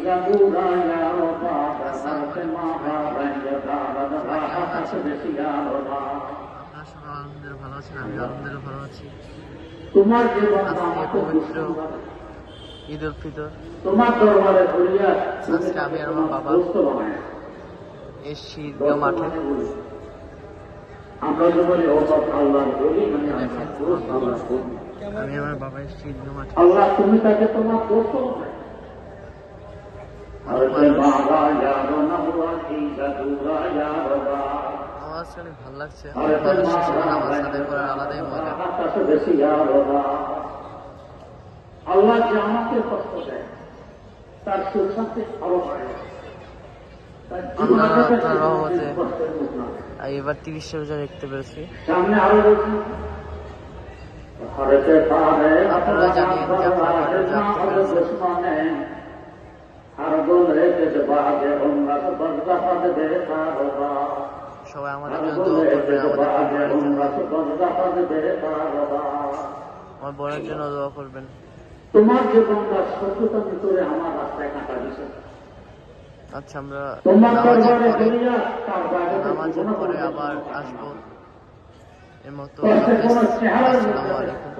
আলহামদুলিল্লাহ ভালো আছেন, আমি আলহামদুলিল্লাহ ভালো আছি। আজকে পবিত্র ঈদ উল ফিতর। আজকে আমি আর আমার বাবা এসছি ঈদগাহ মাঠে। আমি আমার বাবা এসছি ঈদগাহ মাঠে। অনেক ভালো লাগছে। মানুষ হিসেবে নামাজ আদায় করার আলাদাই মজা। আল্লাহ যে আমাকে কষ্ট দেয় তার সুশান্তি আরো বাড়ে। আপনার রহমতে এবার 30 রোজা দেখতে পেরেছি। সামনে আরো বলছি আপনারা জানিয়ে যে আপনারা রোজা রাখতে পেরেছেন। সবাই আমাদের জন্য দোয়া করবেন, আমার বোনের জন্য দোয়া করবেন। তোমার জীবনটা সত্যতার ভিতরে আমার রাস্তায় কাটা দিছে। আচ্ছা, আমরা নামাজের পরে আবার আসবো। এর মতো আসসালামু আলাইকুম।